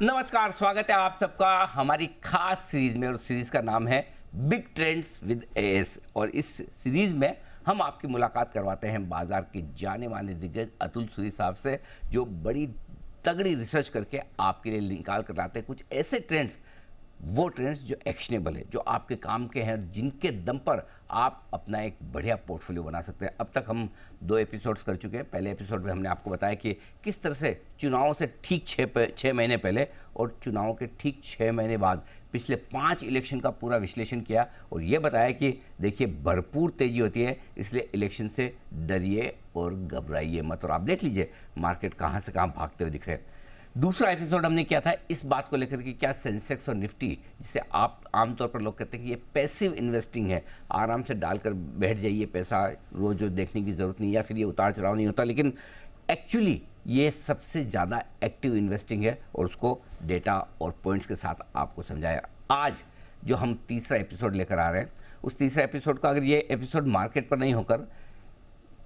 नमस्कार, स्वागत है आप सबका हमारी खास सीरीज में और सीरीज का नाम है बिग ट्रेंड्स विद एएस। और इस सीरीज में हम आपकी मुलाकात करवाते हैं बाजार के जाने माने दिग्गज अतुल सूरी साहब से, जो बड़ी तगड़ी रिसर्च करके आपके लिए निकाल कर लाते हैं कुछ ऐसे ट्रेंड्स, वो ट्रेंड्स जो एक्शनेबल है, जो आपके काम के हैं, जिनके दम पर आप अपना एक बढ़िया पोर्टफोलियो बना सकते हैं। अब तक हम 2 एपिसोड्स कर चुके हैं। पहले एपिसोड में हमने आपको बताया कि किस तरह से चुनावों से ठीक 6 महीने पहले और चुनावों के ठीक 6 महीने बाद पिछले 5 इलेक्शन का पूरा विश्लेषण किया और ये बताया कि देखिए भरपूर तेज़ी होती है, इसलिए इलेक्शन से डरिए और घबराइए मत। और आप देख लीजिए मार्केट कहाँ से कहाँ भागते हुए दिख रहे हैं। दूसरा एपिसोड हमने किया था इस बात को लेकर कि क्या सेंसेक्स और निफ्टी, जिसे आप आमतौर पर लोग कहते हैं कि ये पैसिव इन्वेस्टिंग है, आराम से डालकर बैठ जाइए पैसा, रोज रोज देखने की ज़रूरत नहीं, या फिर ये उतार चढ़ाव नहीं होता, लेकिन एक्चुअली ये सबसे ज़्यादा एक्टिव इन्वेस्टिंग है और उसको डेटा और पॉइंट्स के साथ आपको समझाया। आज जो हम तीसरा एपिसोड लेकर आ रहे हैं, उस तीसरा एपिसोड का अगर ये एपिसोड मार्केट पर नहीं होकर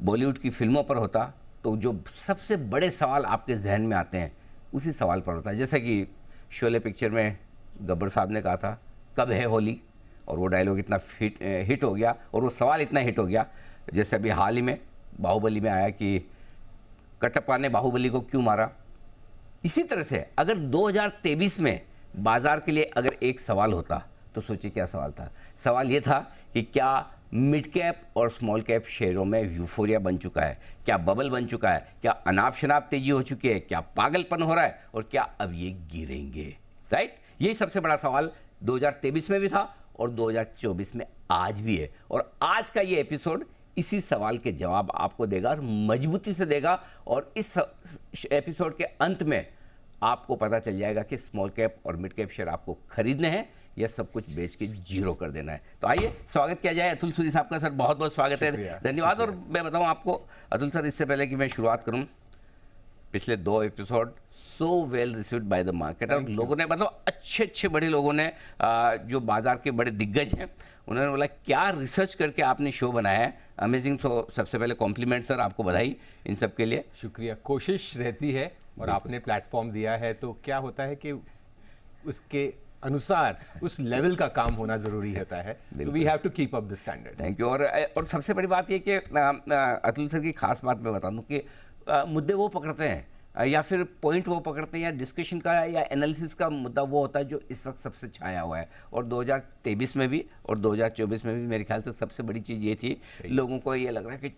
बॉलीवुड की फिल्मों पर होता, तो जो सबसे बड़े सवाल आपके जहन में आते हैं उसी सवाल पर होता है। जैसे कि शोले पिक्चर में गब्बर साहब ने कहा था कब है होली, और वो डायलॉग इतना हिट हो गया और वो सवाल इतना हिट हो गया। जैसे अभी हाल ही में बाहुबली में आया कि कटप्पा ने बाहुबली को क्यों मारा। इसी तरह से अगर 2023 में बाजार के लिए अगर एक सवाल होता तो सोचिए क्या सवाल था। सवाल ये था कि क्या मिड कैप और स्मॉल कैप शेयरों में यूफोरिया बन चुका है, क्या बबल बन चुका है, क्या अनाप शनाप तेजी हो चुकी है, क्या पागलपन हो रहा है और क्या अब ये गिरेंगे। राइट, यही सबसे बड़ा सवाल 2023 में भी था और 2024 में आज भी है। और आज का ये एपिसोड इसी सवाल के जवाब आपको देगा और मजबूती से देगा। और इस एपिसोड के अंत में आपको पता चल जाएगा कि स्मॉल कैप और मिड कैप शेयर आपको खरीदने हैं या सब कुछ बेच के जीरो कर देना है। तो आइए स्वागत किया जाए अतुल सूरी साहब का। सर बहुत बहुत स्वागत है, धन्यवाद। और मैं बताऊं आपको अतुल सर, इससे पहले कि मैं शुरुआत करूं, पिछले 2 episode so well received by the market, और लोगों ने मतलब अच्छे बड़े लोगों ने जो बाजार के बड़े दिग्गज हैं उन्होंने बोला क्या रिसर्च करके आपने शो बनाया है, अमेजिंग। तो सबसे पहले कॉम्प्लीमेंट सर, आपको बधाई इन सब के लिए। शुक्रिया। कोशिश रहती है और आपने प्लेटफॉर्म दिया है, तो क्या होता है कि उसके अनुसार उस लेवल का काम होना जरूरी होता है। We have to keep up the standard. Thank you. और सबसे बड़ी बात ये कि अतुल सर की खास बात मैं बता दूं कि मुद्दे वो पकड़ते हैं या फिर पॉइंट वो पकड़ते हैं या डिस्कशन का या एनालिसिस का मुद्दा वो होता है जो इस वक्त सबसे छाया हुआ है। और 2023 में भी और 2024 में भी मेरे ख्याल से सबसे बड़ी चीज़ ये थी, लोगों को ये लग रहा है कि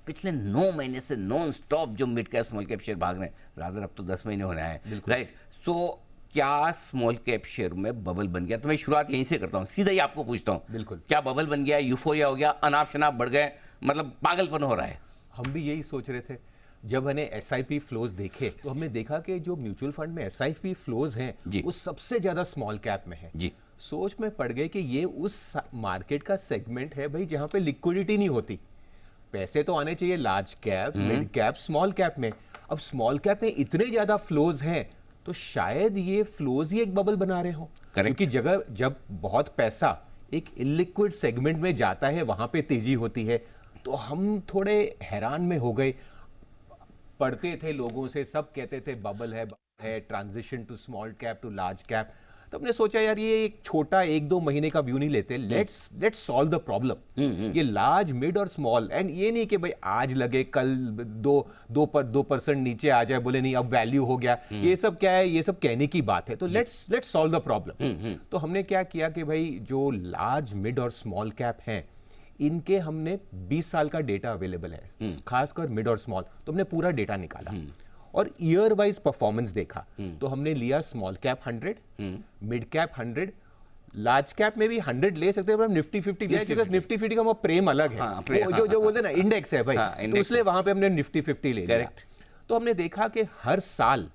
पिछले 9 महीने से नॉन स्टॉप जो mid cap small cap share भाग रहे हैं, रादर अब तो 10 महीने होने आए, राइट। सो क्या स्मॉल कैप शेयर में बबल बन गया? तो मैं शुरुआत यहीं से करता हूँ, सीधा ही आपको पूछता हूँ, बिल्कुल, क्या बबल बन गया, यूफोरिया हो गया, अनाप शनाप बढ़ गए, मतलब पागलपन हो रहा है? हम भी यही सोच रहे थे जब हमने एसआईपी फ्लोज देखे, तो हमने देखा कि जो म्यूचुअल फंड में एसआईपी फ्लोज हैं वो सबसे ज्यादा स्मॉल कैप में है जी। सोच में पड़ गए कि ये उस मार्केट का सेगमेंट है भाई जहां पे लिक्विडिटी नहीं होती। पैसे तो आने चाहिए large cap, mid cap, small cap में। अब स्मॉल कैप में इतने ज्यादा फ्लोज हैं तो शायद ये फ्लोज ही एक बबल बना रहे हो, क्योंकि जगह जब बहुत पैसा एक इलिक्विड सेगमेंट में जाता है वहां पे तेजी होती है। तो हम थोड़े हैरान में हो गए, पढ़ते थे लोगों से, सब कहते थे बबल है, transition to small cap to large cap. तो हमने सोचा यार ये एक छोटा 1-2 महीने का व्यू नहीं लेते, लेट्स सॉल्व द प्रॉब्लम। ये लार्ज, मिड और स्मॉल, एंड ये नहीं कि भाई आज लगे कल 2% नीचे आ जाए, बोले नहीं अब वैल्यू हो गया, ये सब क्या है, ये सब कहने की बात है। तो लेट्स सॉल्व द प्रॉब्लम। तो हमने क्या किया कि भाई जो लार्ज, मिड और स्मॉल कैप हैं इनके हमने 20 साल का डेटा अवेलेबल है, खासकर मिड और स्मॉल। तो हमने पूरा डेटा निकाला और ईयर वाइज परफॉर्मेंस देखा। तो हमने लिया small cap 100, mid cap 100, large cap में भी 100 ले सकते हैं, पर हम निफ्टी 50 लिया क्योंकि निफ्टी 50 का वो प्रेम अलग है। जो बोलते हैं ना इंडेक्स है भाई, तो इसलिए वहां पे हमने निफ्टी 50 ले लिया। तो हमने देखा कि हर साल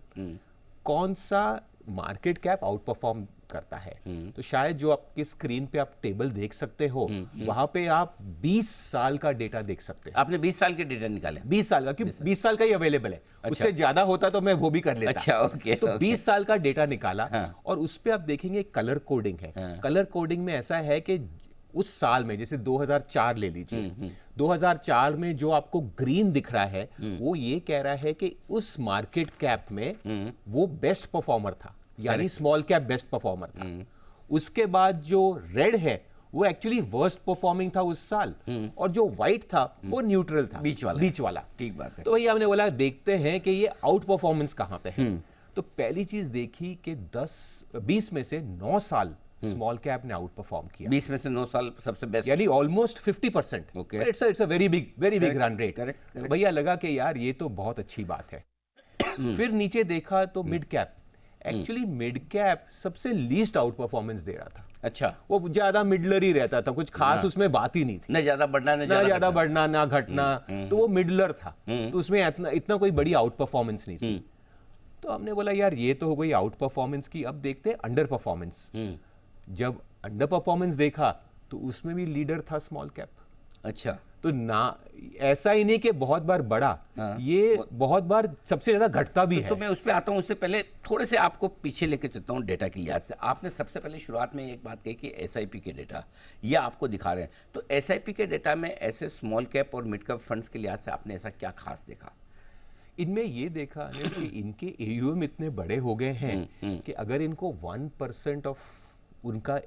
कौन सा मार्केट कैप आउट परफॉर्म करता है। तो शायद जो आपकी स्क्रीन पे आप टेबल देख सकते हो वहां पे आप 20 साल का डेटा देख सकते हैं। आपने 20 साल के डेटा निकाले? 20 साल का, क्योंकि 20 साल का ही अवेलेबल है। अच्छा। उससे ज्यादा होता तो मैं वो भी कर लेता। अच्छा, ओके। तो 20 साल का डेटा निकाला। और उस पे आप देखेंगे कलर कोडिंग है। कलर कोडिंग में ऐसा है कि उस साल में, जैसे 2004 ले लीजिए, 2004 में जो आपको ग्रीन दिख रहा है वो ये कह रहा है कि उस मार्केट कैप में वो बेस्ट परफॉर्मर था। यानी स्मॉल कैप बेस्ट परफॉर्मर था। उसके बाद जो रेड है वो एक्चुअली वर्स्ट परफॉर्मिंग था उस साल, और जो व्हाइट था वो न्यूट्रल था, बीच वाला। ठीक बात है। तो भैया हमने बोला देखते हैं कि ये आउट परफॉर्मेंस कहां पे है। तो पहली चीज देखी कि 20 में से 9 साल स्मॉल कैप ने आउट परफॉर्म किया। 20 में से 9 साल सबसे बेस्ट, यानी almost 50%। Okay. It's a very big run rate. Correct. तो भैया लगा कि यार ये तो बहुत अच्छी बात है। फिर नीचे देखा तो mid cap, actually mid cap सबसे लीस्ट आउट परफॉर्मेंस दे रहा था। अच्छा, वो ज्यादा मिडलर ही रहता था, कुछ खास उसमें बात ही नहीं थी, न ज्यादा बढ़ना न ना ज्यादा बढ़ना ना घटना, तो वो मिडलर था। तो उसमें इतना कोई बड़ी आउट परफॉर्मेंस नहीं थी। तो हमने बोला यार ये तो हो गई आउट परफॉर्मेंस की, अब देखते हैं अंडर परफॉर्मेंस। जब अंडर परफॉर्मेंस देखा तो उसमें भी लीडर था स्मॉल कैप। अच्छा, तो ना ऐसा ही नहीं कि बहुत बार बढ़ा, ये बहुत बार सबसे ज्यादा घटता भी है। तो मैं उस पर आता हूँ, उससे पहले थोड़े से आपको पीछे लेके चलता हूँ डेटा की लिहाज से। आपने सबसे पहले शुरुआत में एक बात कही कि एसआईपी के डेटा ये आपको दिखा रहे हैं, तो एसआईपी के डेटा में ऐसे स्मॉल कैप और मिड कैप फंड्स के लिहाज से आपने ऐसा क्या खास देखा? इनमें ये देखा अनिल कि इनके एयूएम इतने बड़े हो गए हैं कि अगर इनको 1% ऑफ उनका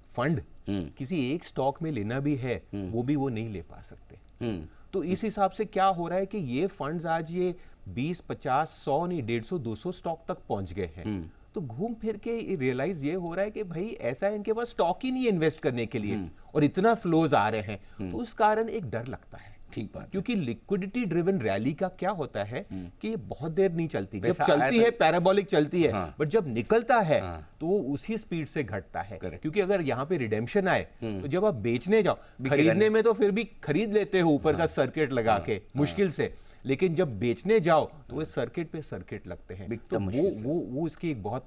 फंड किसी एक स्टॉक में लेना भी है, वो भी वो नहीं ले पा सकते। तो इस हिसाब से क्या हो रहा है कि ये फंड्स आज ये 20, 50, 100 नहीं 150, 200 स्टॉक तक पहुंच गए हैं। तो घूम फिर के रियलाइज ये हो रहा है कि भाई ऐसा है इनके पास स्टॉक ही नहीं है इन्वेस्ट करने के लिए, और इतना फ्लोज आ रहे हैं, तो उस कारण एक डर लगता है। ठीक बात, क्योंकि लिक्विडिटी ड्रिवन रैली का क्या होता है कि ये बहुत देर नहीं चलती, जब चलती है पैराबोलिक चलती है, बट जब निकलता है तो वो उसी स्पीड से घटता है। क्योंकि अगर यहाँ पे रिडेम्पशन आए तो जब आप बेचने जाओ, खरीदने में तो फिर भी खरीद लेते हो ऊपर का सर्किट लगा के मुश्किल से, लेकिन जब बेचने जाओ तो वो सर्किट पे सर्किट लगते हैं। तो वो इसकी एक बहुत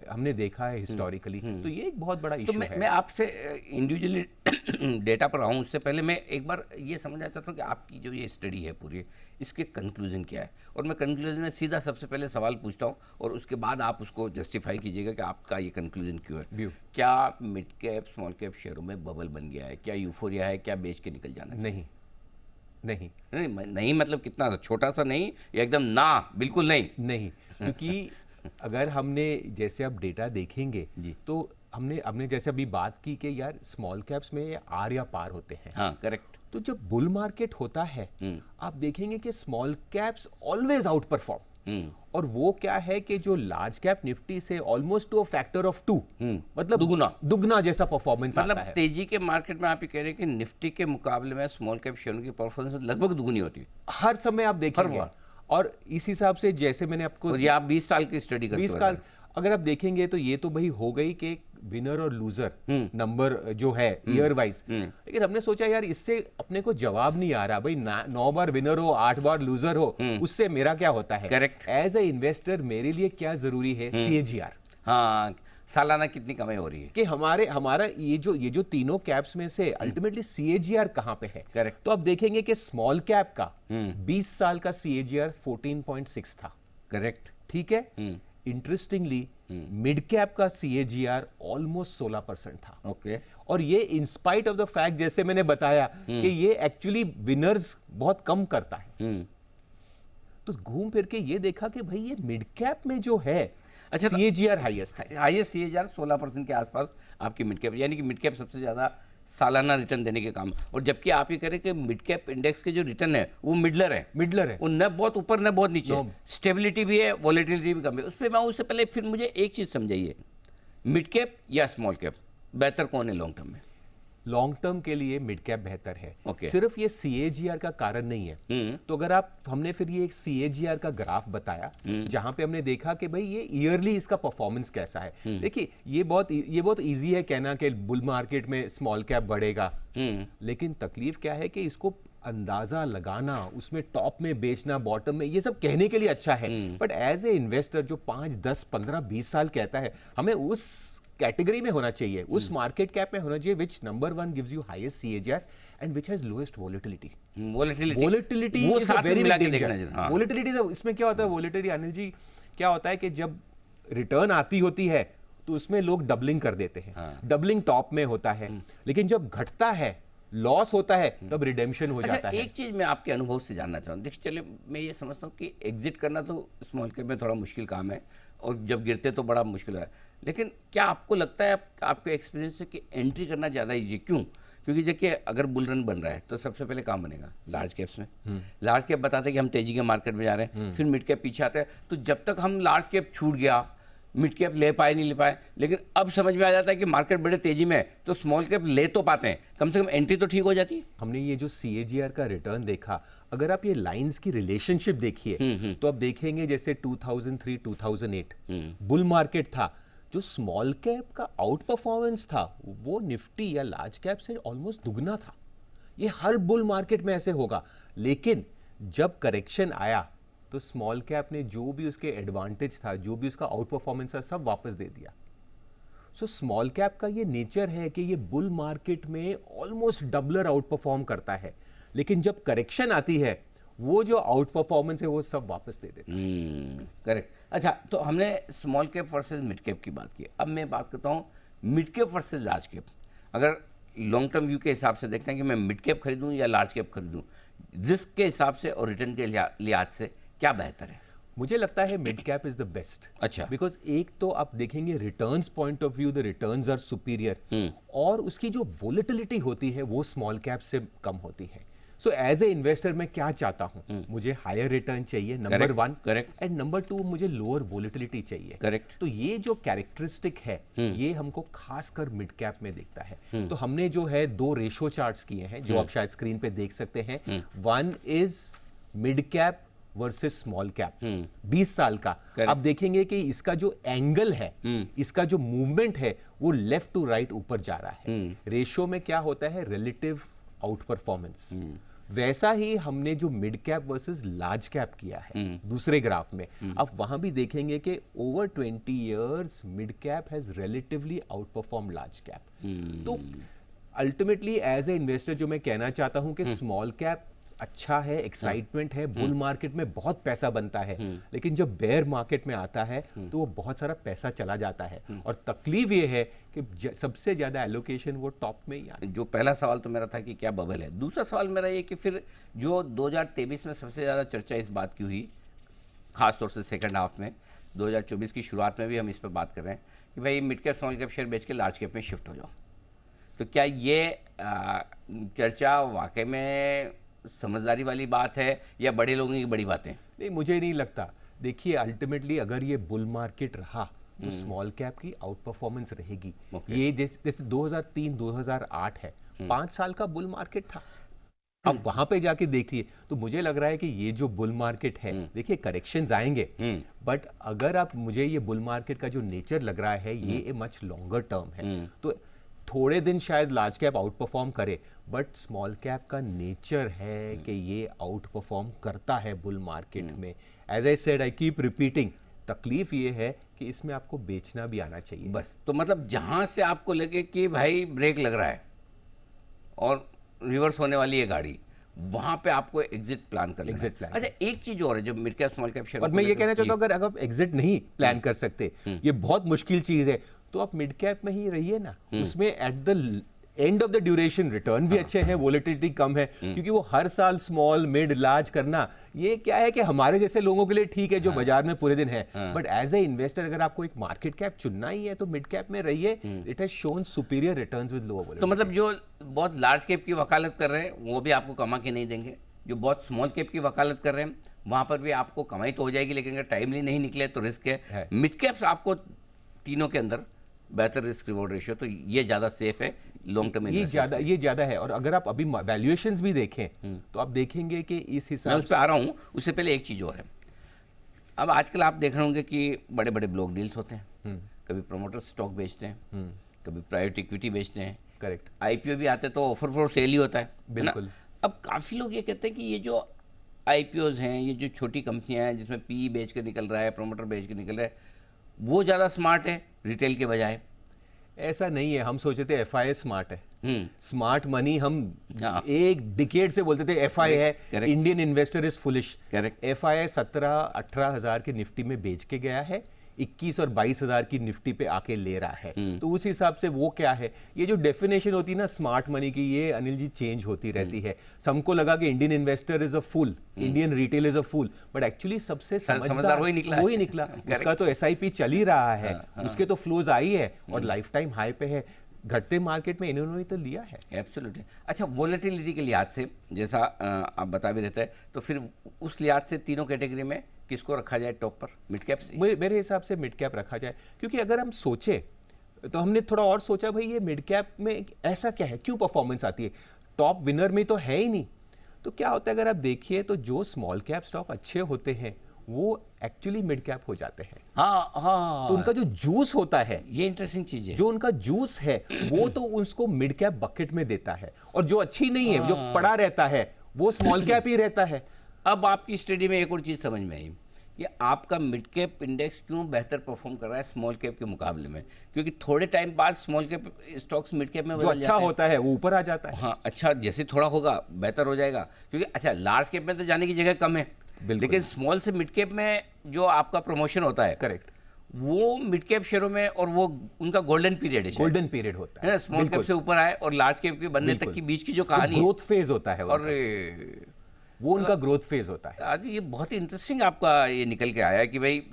हमने देखा है हिस्टोरिकली, तो ये एक बहुत बड़ा इशू है। मैं आपसे इंडिविजुअली डेटा पर आऊँ उससे पहले मैं एक बार ये समझना चाहता हूँ कि आपकी जो ये स्टडी है पूरी, इसके कंक्लूजन क्या है, और मैं कंक्लूजन में सीधा सबसे पहले सवाल पूछता हूँ और उसके बाद आप उसको जस्टिफाई कीजिएगा कि आपका ये कंक्लूजन क्यों है। क्या मिड कैप स्मॉल कैप शेयरों में बबल बन गया है? क्या यूफोरिया है? क्या बेच के निकल जाना चाहिए? नहीं मतलब कितना छोटा सा नहीं, एकदम ना, बिल्कुल नहीं। क्योंकि अगर हमने जैसे अब डेटा देखेंगे तो हमने जैसे अभी बात की कि यार स्मॉल कैप्स में ये आर या पार होते हैं। हाँ, करेक्ट। तो जब बुल मार्केट होता है आप देखेंगे कि small caps always outperform, और वो क्या है कि जो लार्ज कैप निफ्टी से almost to a factor of 2, मतलब दुगना जैसा परफॉर्मेंस आता है। मतलब तेजी के मार्केट में आप ये कह रहे हैं कि निफ्टी के मुकाबले में स्मॉल कैप शेयरों की परफॉर्मेंस लगभग दुगनी होती है हर समय, आप देखेंगे। और इस हिसाब से जैसे मैंने आपको, और ये आप 20 साल की स्टडी करते 20 साल अगर आप देखेंगे तो ये तो भाई हो गई कि विनर और लूजर नंबर जो है ईयर वाइज, लेकिन हमने सोचा यार इससे अपने को जवाब नहीं आ रहा भाई, 9 बार विनर हो 8 बार लूजर हो, उससे मेरा क्या होता है। करेक्ट। एज ए इन्वेस्टर मेरे लिए क्या जरूरी है, CAGR। हाँ, सालाना कितनी कमाई हो रही है, कि हमारा ये जो तीनों कैप्स में से अल्टीमेटली CAGR कहां पे है। करेक्ट। तो आप देखेंगे कि स्मॉल कैप का 20 साल का CAGR 14.6 था। करेक्ट, ठीक है। इंटरेस्टिंगली मिड कैप का CAGR ऑलमोस्ट 16% था। ओके। और ये इंस्पाइट ऑफ द फैक्ट जैसे मैंने बताया कि ये एक्चुअली विनर्स बहुत कम करता है। तो घूम फिर के ये देखा कि भाई ये मिड कैप में जो है अच्छा, CAGR हाईएस्ट है। हाईएस्ट CAGR 16% के आसपास आपकी मिड कैप, यानी कि मिड कैप सबसे ज्यादा सालाना रिटर्न देने के काम। और जबकि आप ये कह रहे हैं कि मिड कैप इंडेक्स के जो रिटर्न है वो मिडलर है, वो न बहुत ऊपर न बहुत नीचे, स्टेबिलिटी भी है, वॉलेटिलिटी भी कम है। उस पर मैं उससे पहले फिर मुझे एक चीज समझाइए, मिड कैप या स्मॉल कैप बेहतर कौन है लॉन्ग टर्म में? लॉन्ग टर्म के लिए मिड कैप बेहतर है। Okay. सिर्फ ये CAGR का कारण नहीं है। तो अगर हमने फिर ये एक CAGR का ग्राफ बताया जहां पे हमने देखा कि भाई ये ईयरली इसका परफॉर्मेंस कैसा है। देखिए ये बहुत इजी है कहना कि बुल मार्केट में स्मॉल कैप बढ़ेगा, लेकिन तकलीफ क्या है कि इसको अंदाजा लगाना, उसमें टॉप में बेचना, बॉटम में, ये सब कहने के लिए अच्छा है, बट एज ए इन्वेस्टर जो 5, 10, 15, 20 साल कहता है, हमें उस कैटेगरी में होना चाहिए, उस मार्केट कैप में होना चाहिए which number 1 gives you highest CAGR and which has lowest volatility. Volatility is a very big danger. Volatility इसमें क्या होता है, वोलेटिलिटी अनिल जी क्या होता है कि जब रिटर्न आती होती है तो उसमें लोग डबलिंग कर देते हैं, डबलिंग टॉप में होता है, लेकिन जब घटता है, लॉस होता है, तब रिडेम्पशन हो जाता है। एक चीज मैं आपके अनुभव से जानना चाहूँ, देखिए चलिए मैं ये समझता हूँ कि एग्जिट करना तो स्मॉल कैप में थोड़ा मुश्किल काम है, और जब गिरते तो बड़ा मुश्किल है। लेकिन क्या आपको लगता है, आपके एक्सपीरियंस से, कि एंट्री करना ज़्यादा ईजी? क्यों? क्योंकि देखिए, अगर बुल रन बन रहा है तो सबसे पहले काम बनेगा लार्ज कैप्स में। लार्ज कैप बताते हैं कि हम तेजी के मार्केट में जा रहे हैं, फिर मिड कैप पीछे आते हैं। तो जब तक हम लार्ज कैप छूट गया, मिड कैप ले पाए नहीं ले पाए, लेकिन अब समझ में आ जाता है कि मार्केट बड़े तेजी में है तो स्मॉल कैप ले तो पाते हैं, कम से कम एंट्री तो ठीक हो जाती है। हमने ये जो CAGR का रिटर्न देखा, अगर आप ये लाइंस की रिलेशनशिप देखिए तो आप देखेंगे जैसे 2003-2008 बुल मार्केट था, जो स्मॉल कैप का आउट परफॉर्मेंस था वो निफ्टी या लार्ज कैप से ऑलमोस्ट दुगना था। ये हर बुल मार्केट में ऐसे होगा, लेकिन जब करेक्शन आया तो स्मॉल कैप ने जो भी उसके एडवांटेज था, जो भी उसका आउट परफॉर्मेंस था, सब वापस दे दिया। सो स्मॉल कैप का ये नेचर है कि ये बुल मार्केट में ऑलमोस्ट डबलर आउट परफॉर्म करता है, लेकिन जब करेक्शन आती है वो जो आउट परफॉर्मेंस है वो सब वापस दे देता है। करेक्ट। अच्छा, तो हमने small cap versus mid cap की बात की, अब मैं बात करता हूँ mid cap versus large cap. अगर लॉन्ग टर्म व्यू के हिसाब से देखते हैं कि मैं मिड कैप खरीदूं या लार्ज कैप खरीदूं, रिस्क के हिसाब से और रिटर्न के लिहाज से क्या बेहतर है? मुझे लगता है mid cap is the best. अच्छा। बिकॉज एक तो आप देखेंगे returns point of view, the returns are superior, और उसकी जो वोलेटिलिटी होती है वो स्मॉल कैप से कम होती है। सो एज ए इन्वेस्टर मैं क्या चाहता हूं, मुझे हायर रिटर्न चाहिए, number one. Correct. And number two, मुझे लोअर वोलेटिलिटी चाहिए। करेक्ट। तो ये जो कैरेक्टरिस्टिक है ये हमको खासकर मिड कैप में दिखता है। तो हमने जो है 2 रेशो चार्ट्स किए हैं जो आप शायद स्क्रीन पे देख सकते हैं। One is mid cap versus small cap 20 साल का। आप देखेंगे कि इसका जो एंगल है, इसका जो मूवमेंट है वो लेफ्ट टू राइट ऊपर जा रहा है। रेशियो में क्या होता है, रिलेटिव आउट परफॉर्मेंस। वैसा ही हमने जो mid cap versus large cap किया है दूसरे ग्राफ में, आप वहां भी देखेंगे कि over 20 years mid cap has relatively out perform large cap. तो अल्टीमेटली एज ए इन्वेस्टर जो मैं कहना चाहता हूं कि स्मॉल कैप अच्छा है, एक्साइटमेंट है, बुल मार्केट में बहुत पैसा बनता है, लेकिन जब बेयर मार्केट में आता है तो वो बहुत सारा पैसा चला जाता है। और तकलीफ ये है कि सबसे ज्यादा एलोकेशन वो टॉप में ही आता है। जो पहला सवाल तो मेरा था कि क्या बबल है, दूसरा सवाल मेरा ये कि फिर जो 2023 में सबसे ज़्यादा चर्चा इस बात की हुई, खासतौर से सेकंड हाफ में, 2024 की शुरुआत में भी हम इस पर बात कर रहे हैं कि भाई mid cap small cap share बेच के लार्ज कैप में शिफ्ट हो जाओ। तो क्या ये चर्चा वाकई में समझदारी वाली बात है या बड़े लोगों की बड़ी बातें? नहीं, मुझे नहीं लगता। देखिए, अल्टीमेटली अगर ये बुल मार्केट रहा तो स्मॉल कैप की आउट परफॉर्मेंस रहेगी। ये जैसे 2003-2008 है, 5 साल का बुल मार्केट था। अब वहां पे जाके देखिए तो मुझे लग रहा है कि ये जो बुल मार्केट है, देखिए करेक्शंस आएंगे, बट अगर आप, मुझे ये बुल मार्केट का जो नेचर लग रहा है ये ए मच लॉन्गर टर्म है। तो थोड़े दिन शायद लार्ज कैप आउट परफॉर्म करे, बट स्मॉल कैप का नेचर है कि ये आउट परफॉर्म करता है बुल मार्केट में। As I said, I keep repeating, तकलीफ ये है कि इसमें आपको बेचना भी आना चाहिए। बस, तो मतलब जहां से आपको लगे कि भाई ब्रेक लग रहा है और रिवर्स होने वाली है गाड़ी, वहां पे आपको एग्जिट प्लान कर लेना है। अच्छा, एक चीज और है जो mid cap small cap share, और मैं ये कहना चाहता हूं, अगर आप एग्जिट नहीं प्लान कर सकते, ये बहुत मुश्किल चीज है, तो आप मिड कैप में ही रहिए ना। उसमें at the end of the duration return भी अच्छे हैं, वोलेटिलिटी कम है, क्योंकि वो हर साल स्मॉल मिड लार्ज करना, ये क्या है कि हमारे जैसे लोगों के लिए ठीक है जो बाजार में पूरे दिन है, बट एज ए इन्वेस्टर अगर आपको एक मार्केट कैप चुनना ही है तो मिड कैप में रहिए। It has shown superior returns with lower volatility. तो मतलब जो बहुत लार्ज कैप की वकालत कर रहे हैं वो भी आपको कमा के नहीं देंगे, जो बहुत स्मॉल कैप की वकालत कर रहे हैं वहां पर भी आपको कमाई तो हो जाएगी, लेकिन अगर टाइमली नहीं निकले तो रिस्क है। मिड कैप्स आपको तीनों के अंदर बेहतर रिस्क रिवॉर्ड रेशियो, तो ये ज्यादा सेफ है लॉन्ग टर्म। ये ज्यादा है। और अगर आप अभी वैल्यूएशंस भी देखें तो आप देखेंगे कि इस हिसाब मैं उस पर आ रहा हूं, उससे पहले एक चीज और है। अब आजकल आप देख रहे होंगे कि बड़े बड़े ब्लॉक डील्स होते हैं, कभी प्रोमोटर स्टॉक बेचते हैं, कभी प्राइवेट इक्विटी बेचते हैं। करेक्ट। आईपीओ भी आते हैं तो ऑफर फॉर सेल ही होता है। बिल्कुल। अब काफी लोग ये कहते हैं कि ये जो आईपीओज हैं, ये जो छोटी कंपनियां हैं जिसमें पीई बेच के निकल रहा है, प्रोमोटर बेच के निकल रहा है, वो ज़्यादा स्मार्ट है रिटेल के बजाय। ऐसा नहीं है। हम सोचे थे एफआई स्मार्ट है, स्मार्ट मनी हम एक डिकेड से बोलते थे एफआई है, Indian investor is foolish. Correct. FI 17-18 हजार के निफ्टी में बेच के गया है, 21 और 22 हजार की निफ्टी पे आके ले रहा है। तो उस हिसाब से वो क्या है, ये जो डेफिनेशन होती है ना स्मार्ट मनी की, ये अनिल जी चेंज होती रहती है। सबको लगा कि Indian investor is a fool, Indian retail is a fool, but actually सबसे समझदार वही निकला। उसका तो एसआईपी चल ही रहा है, उसके तो फ्लोज आई है और लाइफ टाइम हाई पे है। घटते मार्केट में इन्होंने तो लिया है। एब्सोल्युटली। अच्छा, वोलेटिलिटी के लिहाज से जैसा आप बता भी रहते हैं, तो फिर उस लिहाज से तीनों कैटेगरी में किसको रखा जाए टॉप पर, मिड कैप से? मेरे हिसाब से मिड कैप रखा जाए, क्योंकि अगर हम सोचे तो हमने थोड़ा और सोचा भाई ये मिड कैप में ऐसा क्या है, क्यों परफॉर्मेंस आती है, टॉप विनर में तो है ही नहीं। तो क्या होता है, अगर आप देखिए तो जो स्मॉल कैप स्टॉक अच्छे होते हैं वो एक्चुअली मिड कैप हो जाते हैं। हाँ, तो उनका जो जूस होता है, ये इंटरेस्टिंग चीज है, जो उनका जूस है वो तो उसको मिड कैप बकेट में देता है, और जो अच्छी नहीं है, जो पड़ा रहता है, वो स्मॉल कैप ही रहता है। अब आपकी स्टडी में एक और चीज समझ में आई कि आपका मिड कैप इंडेक्स क्यों बेहतर परफॉर्म कर रहा है स्मॉल कैप के मुकाबले में, क्योंकि थोड़े टाइम बाद small cap stocks mid cap में जो अच्छा होता है वो ऊपर आ जाता है। हाँ, अच्छा जैसे थोड़ा होगा बेहतर हो जाएगा, क्योंकि अच्छा लार्ज कैप में तो जाने की जगह कम है, लेकिन स्मॉल से मिड कैप में जो आपका प्रमोशन होता है, करेक्ट, वो मिड कैप शेयरों में, और वो उनका गोल्डन पीरियड है, गोल्डन पीरियड होता है, स्मॉल कैप से ऊपर आए और लार्ज कैप के बनने तक की बीच की जो कहानी, ग्रोथ फेज होता है, और वो उनका ग्रोथ फेज होता है। आज ये बहुत ही इंटरेस्टिंग आपका ये निकल के आया कि भाई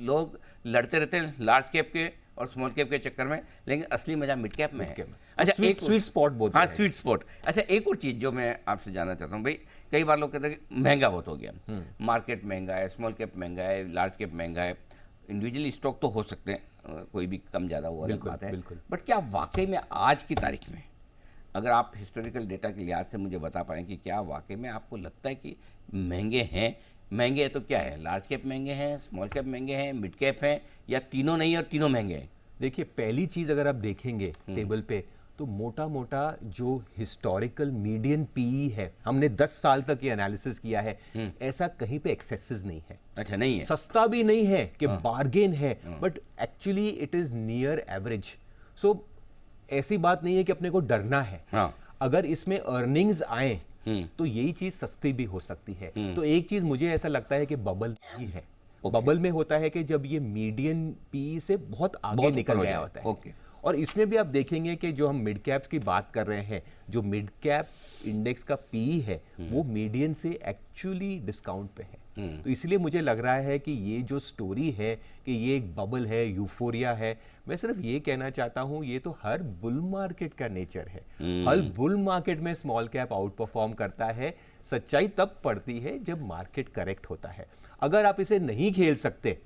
लोग लड़ते रहते हैं लार्ज कैप के और स्मॉल कैप के चक्कर में, लेकिन असली मजा मिड कैप में है। अच्छा, एक स्वीट स्पॉट बोलते हैं। हाँ, स्वीट स्पॉट। अच्छा, एक और चीज जो मैं आपसे जानना चाहता हूँ, भाई कई बार लोग कहते हैं कि महंगा बहुत हो गया, मार्केट महंगा है, स्मॉल कैप महंगा है, लार्ज कैप महंगा है, इंडिविजुअली स्टॉक तो हो सकते हैं, कोई भी कम ज़्यादा वो अलग बात है, बट क्या वाकई में आज की तारीख में, अगर आप हिस्टोरिकल डेटा के लिहाज से मुझे बता पाएँ कि क्या वाकई में आपको लगता है कि महंगे हैं? महंगे हैं तो क्या है, लार्ज कैप महंगे हैं, स्मॉल कैप महंगे हैं, मिड कैप हैं, या तीनों नहीं और तीनों महंगे हैं? देखिए, पहली चीज़ अगर आप देखेंगे टेबल पे, तो मोटा मोटा जो हिस्टोरिकल मीडियन पीई है, हमने 10 साल तक ये एनालिसिस किया है, ऐसा कहीं पे एक्सेसेस नहीं है। अच्छा, नहीं है, सस्ता भी नहीं है कि बार्गेन है, but actually it is near average. So ऐसी बात नहीं है कि अपने को डरना है। अगर इसमें अर्निंग्स आए तो यही चीज सस्ती भी हो सकती है। तो एक चीज मुझे ऐसा लगता है कि बबल ही है। बबल में होता है कि जब ये मीडियन पी से बहुत आगे निकल गया होता है। और इसमें भी आप देखेंगे कि जो हम मिड कैप्स की बात कर रहे हैं, जो मिड कैप इंडेक्स का पी है वो मीडियन से एक्चुअली डिस्काउंट पे है। तो इसलिए मुझे लग रहा है कि ये जो स्टोरी है कि ये एक बबल है, यूफोरिया है, मैं सिर्फ ये कहना चाहता हूं, ये तो हर बुल मार्केट का नेचर है। हर बुल मार्केट में स्मॉल कैप आउट परफॉर्म करता है। सच्चाई तब पड़ती है जब मार्केट करेक्ट होता है। अगर आप इसे नहीं खेल सकते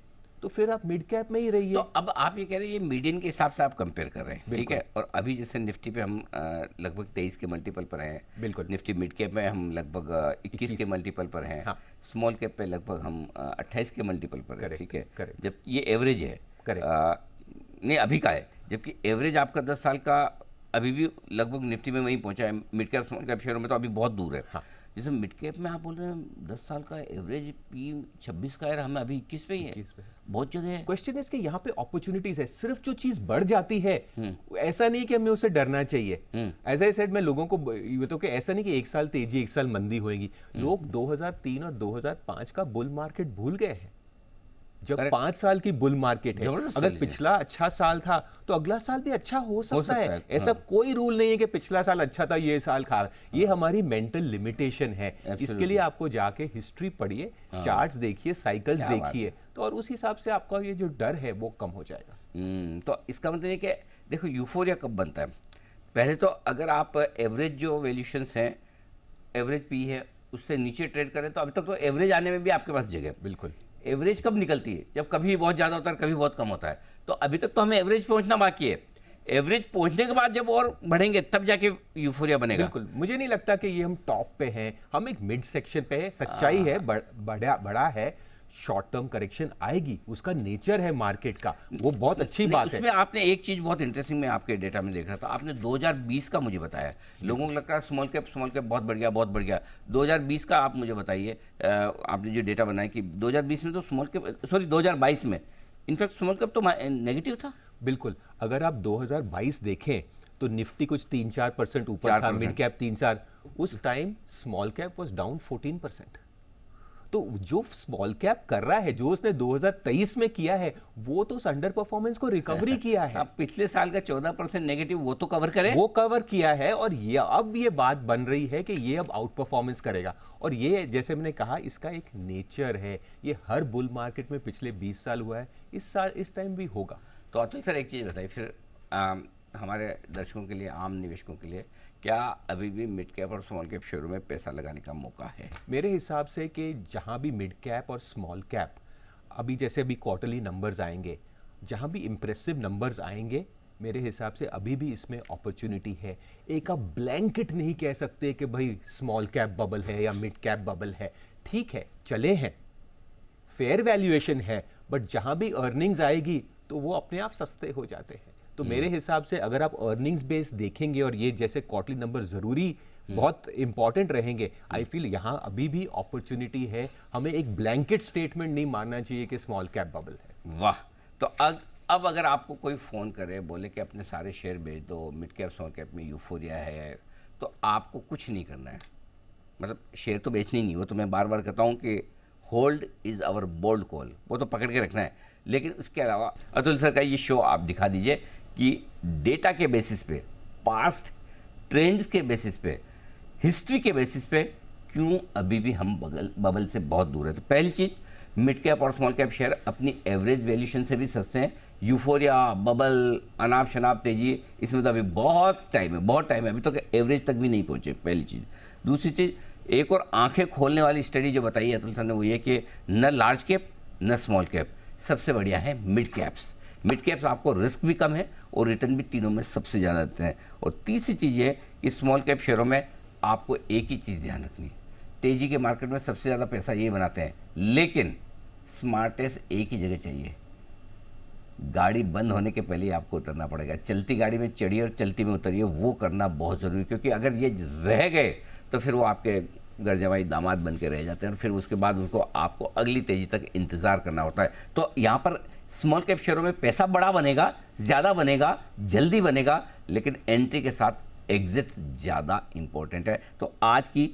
तो फिर आप मिड कैप में ही रहिए। तो अब आप ये कह रहे हैं ये मीडियन के हिसाब से आप कंपेयर कर रहे हैं, ठीक है, और अभी जैसे निफ्टी पे हम लगभग 23 के मल्टीपल पर हैं, बिल्कुल, निफ्टी मिड कैप में हम लगभग 21 के मल्टीपल पर हैं, हाँ। स्मॉल कैप पे लगभग हम 28 के मल्टीपल पर हैं, ठीक है, जब ये एवरेज है, नहीं अभी का है, जबकि एवरेज आपका 10 साल का अभी भी लगभग निफ्टी में वहीं पहुंचा है, मिड कैप स्मॉल कैप शेयरों में तो अभी बहुत दूर है, हाँ। जैसे मिड कैप में आप बोल रहे हैं 10 साल का एवरेज पी 26 का है, हमें अभी 21 पे ही है, बहुत जगह है। क्वेश्चन है कि यहाँ पे अपॉर्चुनिटीज है, सिर्फ जो चीज बढ़ जाती है ऐसा नहीं कि हमें उसे डरना चाहिए। एज आई सेड, मैं लोगों को ये तो कि ऐसा नहीं कि एक साल तेजी एक साल मंदी होगी। लोग 2003 और 2005 का बुल मार्केट भूल गए हैं, जब 5 साल की बुल मार्केट है। अगर पिछला अच्छा साल था तो अगला साल भी अच्छा हो सकता है। ऐसा कोई रूल नहीं है कि पिछला साल अच्छा था ये साल खा, ये हमारी मेंटल लिमिटेशन है। इसके लिए आपको जाके हिस्ट्री पढ़िए, चार्ट्स देखिए, साइकिल्स देखिए, तो और उस हिसाब से आपका ये जो डर है वो कम हो जाएगा। तो इसका मतलब है कि देखो यूफोरिया कब बनता है, पहले तो अगर आप एवरेज जो वैल्यूशंस हैं, एवरेज पी है, उससे नीचे ट्रेड करें तो अभी तक तो एवरेज आने में भी आपके पास जगह। बिल्कुल, एवरेज कब निकलती है, जब कभी बहुत ज़्यादा होता है, कभी बहुत कम होता है, तो अभी तक तो हमें एवरेज पहुंचना बाकी है। एवरेज पहुंचने के बाद जब और बढ़ेंगे तब जाके यूफोरिया बनेगा। बिल्कुल, मुझे नहीं लगता कि ये हम टॉप पे हैं, हम एक मिड सेक्शन पे है। सच्चाई है, बड़ा है, शॉर्ट टर्म करेक्शन आएगी, उसका नेचर है मार्केट का, वो बहुत अच्छी बात है। उसमें आपने एक चीज बहुत इंटरेस्टिंग मैं आपके डेटा में देख रहा था, आपने 2020 का मुझे बताया। लोगों को लगता है स्मॉल कैप बहुत बढ़ गया। 2020 का आप मुझे बताइए, आपने जो डेटा बनाया कि 2020 में तो स्मॉल कैप, सॉरी 2022 में इनफैक्ट स्मॉल कैप तो नेगेटिव था। बिल्कुल, अगर आप 2022 देखें तो निफ्टी कुछ 3-4% ऊपर था, मिड कैप 3-4, उस time small cap was down 14%। तो जो स्मॉल कैप कर रहा है, जो उसने 2023 में किया है, वो तो उस अंडर परफॉर्मेंस को रिकवरी किया है। अब पिछले साल का 14% नेगेटिव वो तो कवर करे, वो कवर किया है, और ये अब ये बात बन रही है कि ये अब आउट परफॉर्मेंस करेगा। और ये जैसे मैंने कहा, इसका एक नेचर है, ये हर बुल मार्केट में पिछले 20 साल हुआ है, इस साल इस टाइम भी होगा। तो अतुल सर एक चीज़ बताइए फिर हमारे दर्शकों के लिए, आम निवेशकों के लिए, क्या अभी भी मिड कैप और स्मॉल कैप शेयरों में पैसा लगाने का मौका है? मेरे हिसाब से कि जहां भी मिड कैप और स्मॉल कैप, अभी जैसे अभी क्वार्टरली नंबर्स आएंगे, जहां भी इंप्रेसिव नंबर्स आएंगे, मेरे हिसाब से अभी भी इसमें अपॉर्चुनिटी है। एक आप ब्लैंकेट नहीं कह सकते कि भाई स्मॉल कैप बबल है या मिड कैप बबल है। ठीक है, चले हैं, फेयर वैल्यूएशन है, बट जहां भी अर्निंग्स आएगी तो वो अपने आप सस्ते हो जाते हैं। तो मेरे हिसाब से अगर आप अर्निंग्स बेस देखेंगे, और ये जैसे क्वार्टरली नंबर जरूरी बहुत इंपॉर्टेंट रहेंगे, आई फील यहाँ अभी भी अपॉर्चुनिटी है। हमें एक ब्लैंकेट स्टेटमेंट नहीं मानना चाहिए कि स्मॉल कैप बबल है। वाह। तो अब अगर आपको कोई फ़ोन करे, बोले कि अपने सारे शेयर बेच दो, मिड कैप स्मॉल कैप में यूफोरिया है, तो आपको कुछ नहीं करना है, मतलब शेयर तो बेचनी नहीं, वो तो मैं बार बार कहता हूँ कि hold is our bold call, वो तो पकड़ के रखना है। लेकिन उसके अलावा अतुल सर का ये शो आप दिखा दीजिए कि डेटा के बेसिस पे, पास्ट ट्रेंड्स के बेसिस पे, हिस्ट्री के बेसिस पे क्यों अभी भी हम बबल से बहुत दूर है। तो पहली चीज़, मिड कैप और स्मॉल कैप शेयर अपनी एवरेज वैल्यूएशन से भी सस्ते हैं। यूफोरिया, बबल, अनाप शनाप तेजी, इसमें तो अभी बहुत टाइम है, अभी तो एवरेज तक भी नहीं पहुंचे, पहली चीज़। दूसरी चीज़, एक और आंखें खोलने वाली स्टडी जो बताई है अतुल सर ने, वो ये कि न लार्ज कैप न स्मॉल कैप, सबसे बढ़िया है मिड कैप्स। मिड कैप्स आपको रिस्क भी कम है और रिटर्न भी तीनों में सबसे ज़्यादा देते हैं। और तीसरी चीज़ है कि स्मॉल कैप शेयरों में आपको एक ही चीज़ ध्यान रखनी है, तेज़ी के मार्केट में सबसे ज़्यादा पैसा ये बनाते हैं, लेकिन स्मार्टेस्ट एक ही जगह चाहिए, गाड़ी बंद होने के पहले ही आपको उतरना पड़ेगा। चलती गाड़ी में चढ़िए और चलती में उतरिए, वो करना बहुत ज़रूरी, क्योंकि अगर ये रह गए तो फिर वो आपके घर जवाई दामाद बन के रह जाते हैं, और फिर उसके बाद उनको आपको अगली तेज़ी तक इंतज़ार करना होता है। तो यहाँ पर स्मॉल कैप शेयरों में पैसा बड़ा बनेगा, ज़्यादा बनेगा, जल्दी बनेगा, लेकिन एंट्री के साथ एग्जिट ज़्यादा इंपॉर्टेंट है। तो आज की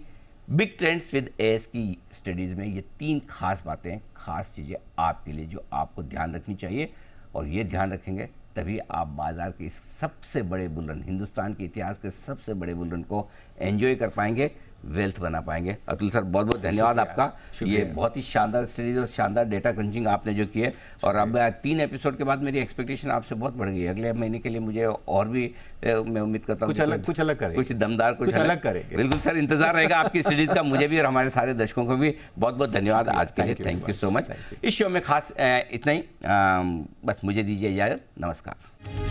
बिग ट्रेंड्स विद एएस की स्टडीज़ में ये 3 खास बातें, खास चीज़ें आपके लिए जो आपको ध्यान रखनी चाहिए, और ये ध्यान रखेंगे तभी आप बाज़ार के इस सबसे बड़े बुलरन, हिंदुस्तान के इतिहास के सबसे बड़े बुलरन को एंजॉय कर पाएंगे, वेल्थ बना पाएंगे। अतुल सर बहुत बहुत धन्यवाद आपका। ये बहुत ही शानदार स्टडीज और शानदार डेटा क्रंचिंग आपने जो किए, और अब 3 एपिसोड के बाद मेरी एक्सपेक्टेशन आपसे बहुत बढ़ गई है। अगले महीने के लिए मुझे और भी मैं उम्मीद करता हूँ कुछ अलग करेंगे, कुछ दमदार, कुछ अलग करेंगे। बिल्कुल सर, इंतजार रहेगा आपकी स्टडीज का। मुझे भी और हमारे सारे दर्शकों को भी बहुत बहुत धन्यवाद आज के लिए। Thank you so much. इस शो में खास इतना ही, बस मुझे दीजिए इजाज़त। नमस्कार।